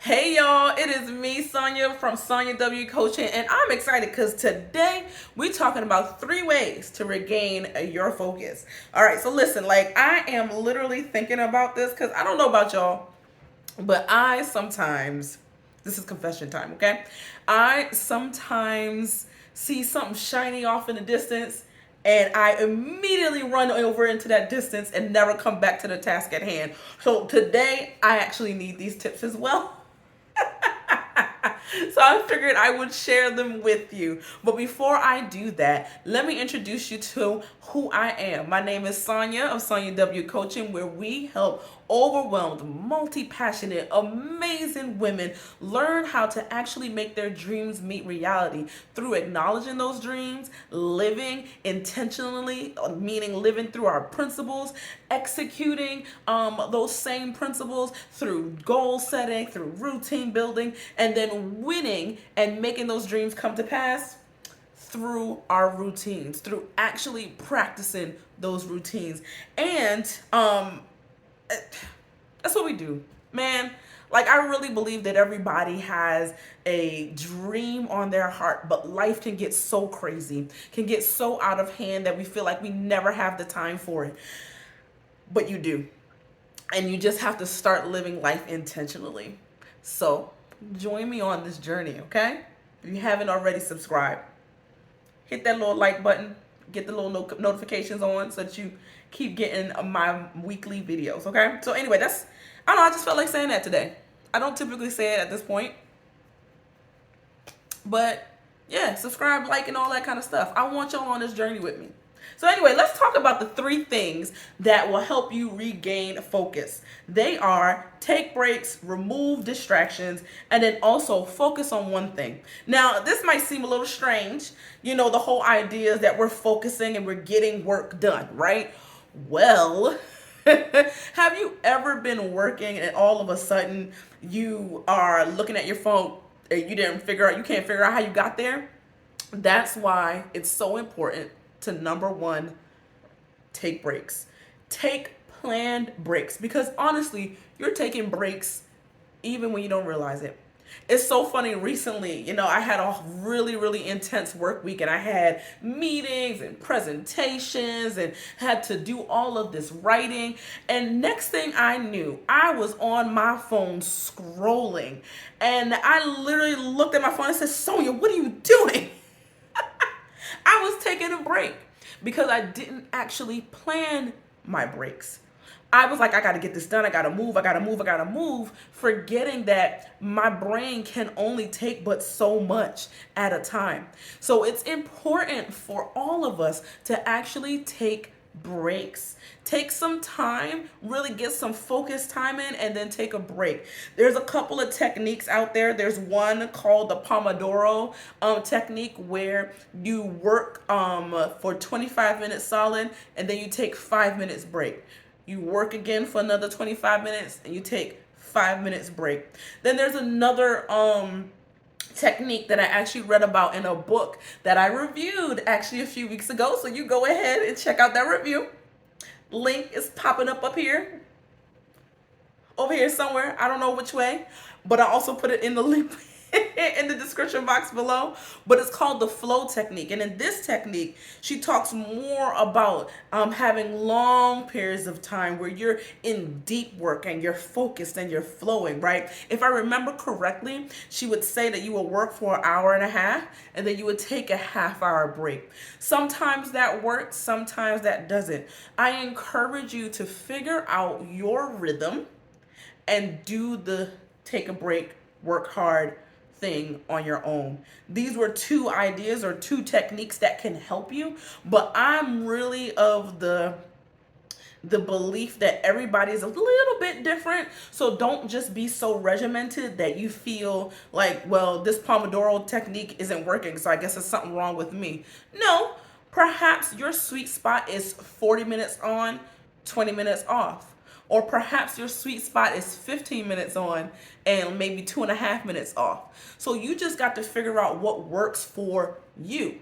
Hey y'all, it is me, Sonya from SonjaWCoaching, and I'm excited because today we're talking about 3 ways to regain your focus. All right, so listen, I am literally thinking about this because I don't know about y'all, but I sometimes, this is confession time, okay? I sometimes see something shiny off in the distance and I immediately run over into that distance and never come back to the task at hand. So today I actually need these tips as well. So I figured I would share them with you. But before I do that, let me introduce you to who I am. My name is Sonya of SonjaWCoaching, where we help overwhelmed, multi-passionate, amazing women learn how to actually make their dreams meet reality through acknowledging those dreams, living intentionally, meaning living through our principles, executing those same principles through goal setting, through routine building, and then winning and making those dreams come to pass through our routines, through actually practicing those routines. And that's what we do, man. I really believe that everybody has a dream on their heart, but life can get so crazy, can get so out of hand that we feel like we never have the time for it. But you do. And you just have to start living life intentionally. So join me on this journey, okay? If you haven't already subscribed, hit that little like button, get the little notifications on so that you keep getting my weekly videos, okay? So anyway, I don't know, I just felt like saying that today. I don't typically say it at this point, but yeah, subscribe, like, and all that kind of stuff. I want y'all on this journey with me. So anyway, let's talk about the 3 things that will help you regain focus. They are take breaks, remove distractions, and then also focus on one thing. Now, this might seem a little strange. The whole idea is that we're focusing and we're getting work done, right? Well, have you ever been working and all of a sudden you are looking at your phone and you can't figure out how you got there? That's why it's so important to, number one, take breaks. Take planned breaks, because honestly, you're taking breaks even when you don't realize it. It's so funny. Recently, I had a really, really intense work week and I had meetings and presentations and had to do all of this writing. And next thing I knew, I was on my phone scrolling and I literally looked at my phone and said, "Sonya, what are you doing?" I was taking a break because I didn't actually plan my breaks. I was like, I got to get this done. I got to move. I got to move. I got to move, forgetting that my brain can only take but so much at a time. So it's important for all of us to actually take breaks. Take some time, really get some focus time in, and then take a break. There's a couple of techniques out there. There's one called the Pomodoro technique, where you work for 25 minutes solid and then you take 5 minutes break. You work again for another 25 minutes and you take 5 minutes break. Then there's another technique that I actually read about in a book that I reviewed actually a few weeks ago. So you go ahead and check out that review. Link is popping up here, over here somewhere. I don't know which way, but I also put it in the link in the description box below. But it's called the flow technique. And in this technique, she talks more about having long periods of time where you're in deep work and you're focused and you're flowing, right? If I remember correctly, she would say that you will work for an hour and a half and then you would take a half-hour break. Sometimes that works, sometimes that doesn't. I encourage you to figure out your rhythm and do the take a break, work hard thing on your own. These were 2 ideas or 2 techniques that can help you, but I'm really of the belief that everybody is a little bit different. So don't just be so regimented that you feel like, well, this Pomodoro technique isn't working, so I guess there's something wrong with me. No, perhaps your sweet spot is 40 minutes on, 20 minutes off. Or perhaps your sweet spot is 15 minutes on and maybe 2.5 minutes off. So you just got to figure out what works for you.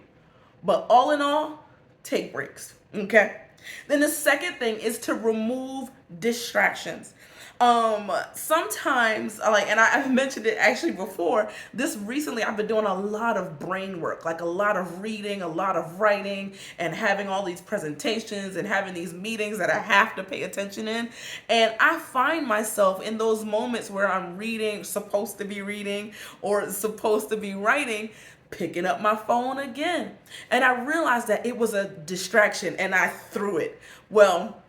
But all in all, take breaks, okay? Then the second thing is to remove distractions. Sometimes like, and I've mentioned it actually before, this recently I've been doing a lot of brain work, like a lot of reading, a lot of writing, and having all these presentations and having these meetings that I have to pay attention in. And I find myself in those moments where I'm reading, supposed to be reading or supposed to be writing, picking up my phone again. And I realized that it was a distraction and I threw it. Well,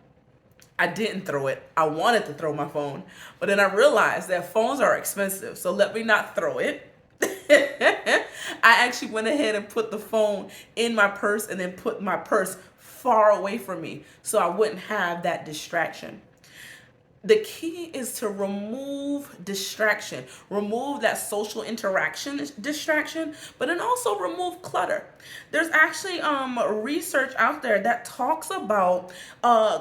I didn't throw it. I wanted to throw my phone, but then I realized that phones are expensive, so let me not throw it. I actually went ahead and put the phone in my purse and then put my purse far away from me so I wouldn't have that distraction. The key is to remove distraction, remove that social interaction distraction, but then also remove clutter. There's actually research out there that talks about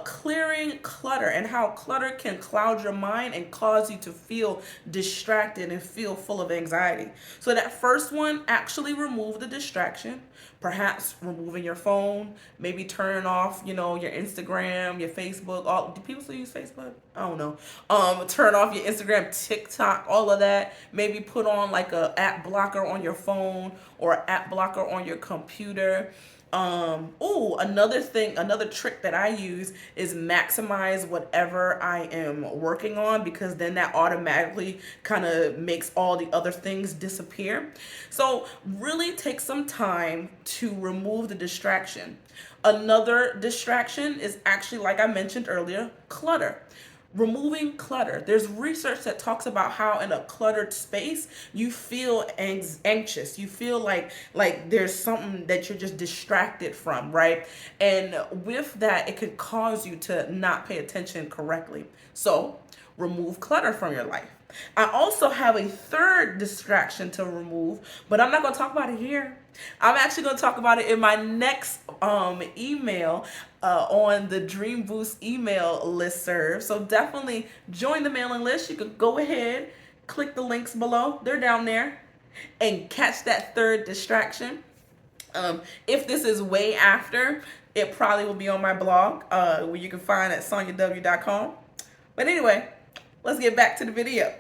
clearing clutter and how clutter can cloud your mind and cause you to feel distracted and feel full of anxiety. So that first one, actually remove the distraction. Perhaps removing your phone, maybe turning off, your Instagram, your Facebook. All do people still use Facebook? I don't know. Turn off your Instagram, TikTok, all of that. Maybe put on like a app blocker on your phone or an app blocker on your computer. Another trick that I use is maximize whatever I am working on, because then that automatically kind of makes all the other things disappear. So really take some time to remove the distraction. Another distraction is actually, like I mentioned earlier, clutter. Removing clutter. There's research that talks about how in a cluttered space you feel anxious. You feel like there's something that you're just distracted from, right? And with that, it could cause you to not pay attention correctly. So remove clutter from your life. I also have a third distraction to remove, but I'm not going to talk about it here. I'm actually going to talk about it in my next email on the Dream Boost email listserv. So definitely join the mailing list. You could go ahead, click the links below. They're down there, and catch that third distraction. If this is way after, it probably will be on my blog, where you can find at SonjaWCoaching. But anyway, let's get back to the video.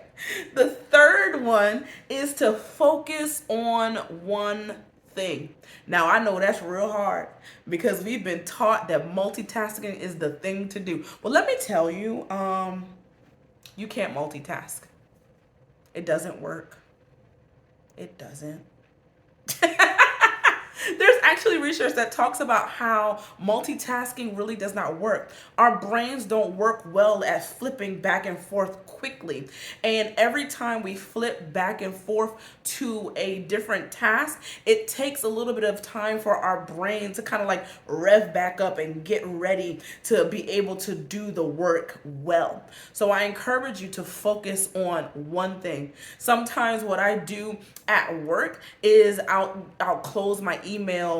The third one is to focus on one thing. Now, I know that's real hard because we've been taught that multitasking is the thing to do. Well, let me tell you, you can't multitask. It doesn't work. It doesn't. There's actually research that talks about how multitasking really does not work. Our brains don't work well at flipping back and forth quickly. And every time we flip back and forth to a different task, it takes a little bit of time for our brain to kind of like rev back up and get ready to be able to do the work well. So I encourage you to focus on one thing. Sometimes what I do at work is I'll close my email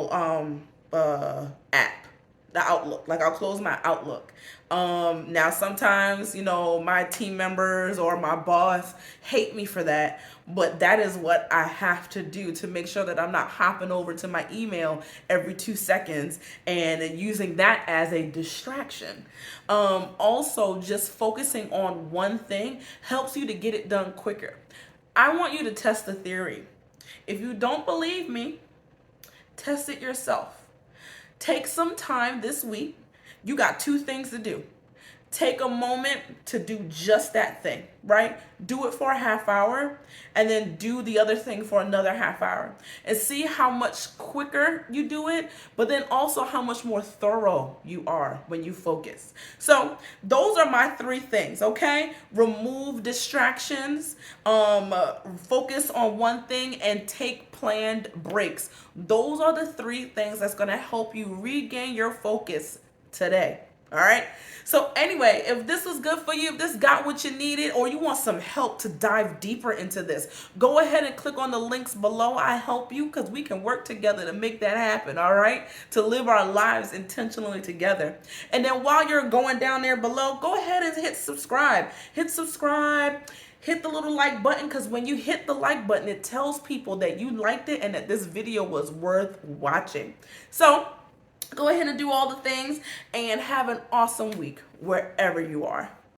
app, the Outlook. Like I'll close my Outlook. Now sometimes, my team members or my boss hate me for that, but that is what I have to do to make sure that I'm not hopping over to my email every 2 seconds and using that as a distraction. Also, just focusing on one thing helps you to get it done quicker. I want you to test the theory. If you don't believe me, test it yourself. Take some time this week. You got 2 things to do. Take a moment to do just that thing, right? Do it for a half hour and then do the other thing for another half hour and see how much quicker you do it, but then also how much more thorough you are when you focus. So those are my 3 things, okay? Remove distractions, focus on one thing, and take planned breaks. Those are the 3 things that's going to help you regain your focus today. All right. So anyway, if this was good for you, if this got what you needed, or you want some help to dive deeper into this, go ahead and click on the links below. I help you because we can work together to make that happen. All right. To live our lives intentionally together. And then while you're going down there below, go ahead and hit subscribe. Hit subscribe. Hit the little like button, because when you hit the like button, it tells people that you liked it and that this video was worth watching. So go ahead and do all the things and have an awesome week wherever you are.